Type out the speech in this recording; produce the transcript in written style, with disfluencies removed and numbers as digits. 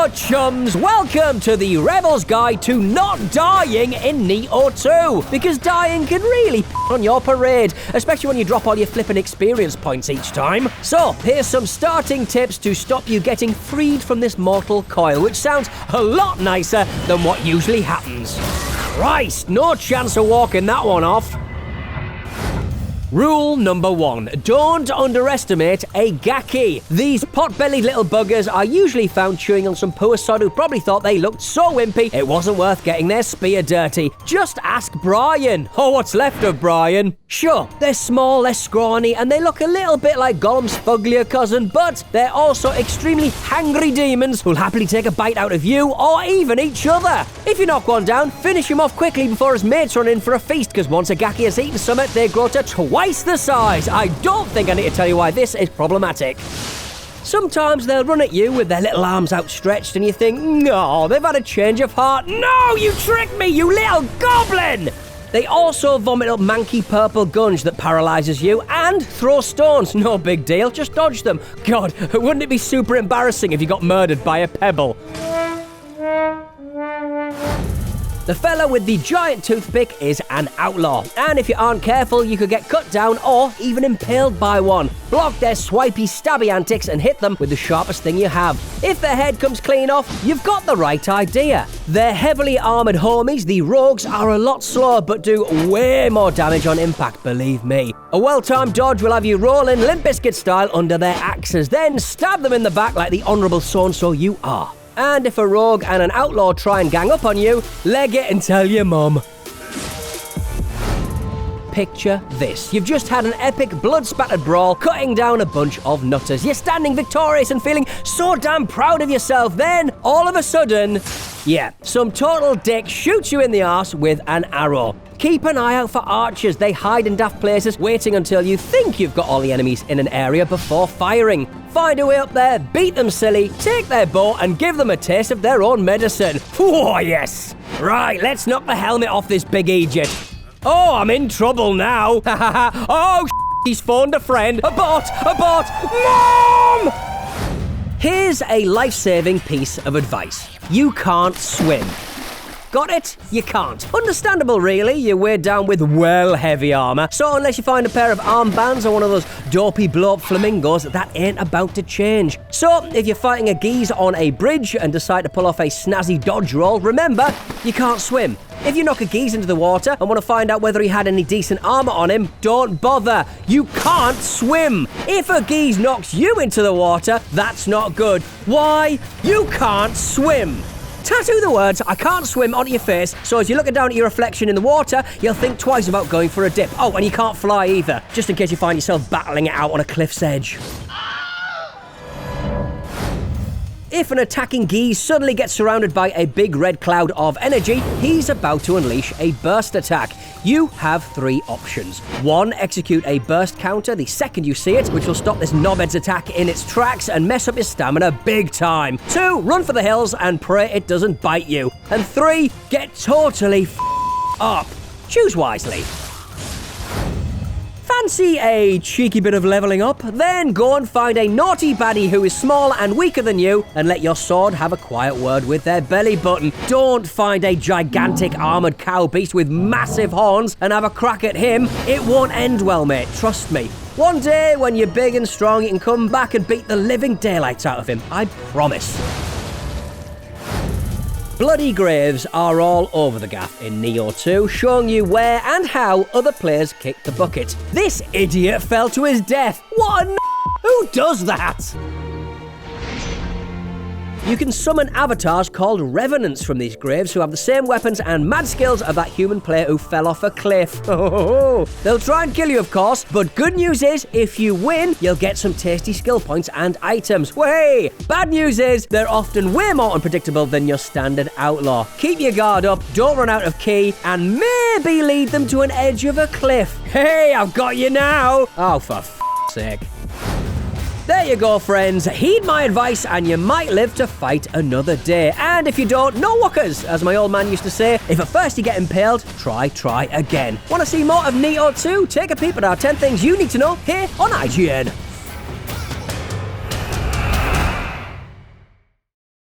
Hello chums, welcome to the Rebel's Guide to Not Dying in Nioh 2, because dying can really on your parade, especially when you drop all your flippin' experience points each time. So, here's some starting tips to stop you getting freed from this mortal coil, which sounds a lot nicer than what usually happens. Christ, no chance of walking that one off. Rule number 1. Don't underestimate a GAKI. These pot-bellied little buggers are usually found chewing on some poor sod who probably thought they looked so wimpy it wasn't worth getting their spear dirty. Just ask Brian. Or what's left of Brian. Sure, they're small, they're scrawny, and they look a little bit like Gollum's fugglier cousin, but they're also extremely hangry demons who'll happily take a bite out of you or even each other. If you knock one down, finish him off quickly before his mates run in for a feast, because once a GAKI has eaten summit, they grow to twice the size. I don't think I need to tell you why this is problematic. Sometimes they'll run at you with their little arms outstretched and you think, no, they've had a change of heart. No, you tricked me, you little goblin! They also vomit up manky purple gunge that paralyzes you and throw stones. No big deal, just dodge them. God, wouldn't it be super embarrassing if you got murdered by a pebble? The fella with the giant toothpick is an outlaw, and if you aren't careful, you could get cut down or even impaled by one. Block their swipey, stabby antics and hit them with the sharpest thing you have. If their head comes clean off, you've got the right idea. They're heavily armored homies. The rogues are a lot slower, but do way more damage on impact, believe me. A well-timed dodge will have you rolling Limp Bizkit style under their axes, then stab them in the back like the honourable so-and-so you are. And if a rogue and an outlaw try and gang up on you, leg it and tell your mum. Picture this. You've just had an epic blood-spattered brawl cutting down a bunch of nutters. You're standing victorious and feeling so damn proud of yourself. Then, all of a sudden, yeah, some total dick shoots you in the arse with an arrow. Keep an eye out for archers. They hide in daft places, waiting until you think you've got all the enemies in an area before firing. Find a way up there, beat them silly, take their bow, and give them a taste of their own medicine. Oh, yes. Right, let's knock the helmet off this big Egypt. Oh, I'm in trouble now. Oh, he's phoned a friend. Abort! Abort! Mom! Here's a life-saving piece of advice. You can't swim. Got it? You can't. Understandable, really. You're weighed down with well heavy armor. So unless you find a pair of armbands or one of those dopey blow-up flamingos, that ain't about to change. So if you're fighting a geese on a bridge and decide to pull off a snazzy dodge roll, remember, you can't swim. If you knock a geese into the water and want to find out whether he had any decent armor on him, don't bother. You can't swim. If a geese knocks you into the water, that's not good. Why? You can't swim. Tattoo the words, I can't swim, onto your face, so as you're looking down at your reflection in the water, you'll think twice about going for a dip. Oh, and you can't fly either, just in case you find yourself battling it out on a cliff's edge. If an attacking geese suddenly gets surrounded by a big red cloud of energy, he's about to unleash a burst attack. You have 3 options. 1, execute a burst counter the second you see it, which will stop this knobhead's attack in its tracks and mess up your stamina big time. 2, run for the hills and pray it doesn't bite you. And 3, get totally up. Choose wisely. Fancy a cheeky bit of leveling up? Then go and find a naughty baddie who is small and weaker than you and let your sword have a quiet word with their belly button. Don't find a gigantic armored cow beast with massive horns and have a crack at him. It won't end well, mate, trust me. One day, when you're big and strong, you can come back and beat the living daylights out of him. I promise. Bloody graves are all over the gaff in Nioh 2, showing you where and how other players kicked the bucket. This idiot fell to his death. What a Who does that? You can summon avatars called revenants from these graves who have the same weapons and mad skills of that human player who fell off a cliff. They'll try and kill you, of course, but good news is, if you win, you'll get some tasty skill points and items. Way! Bad news is, they're often way more unpredictable than your standard outlaw. Keep your guard up, don't run out of ki, and maybe lead them to an edge of a cliff. Hey, I've got you now! Oh, for f***'s sake. There you go, friends. Heed my advice and you might live to fight another day. And if you don't, no wuckers. As my old man used to say, if at first you get impaled, try again. Want to see more of Nioh 2? Take a peep at our 10 things you need to know here on IGN.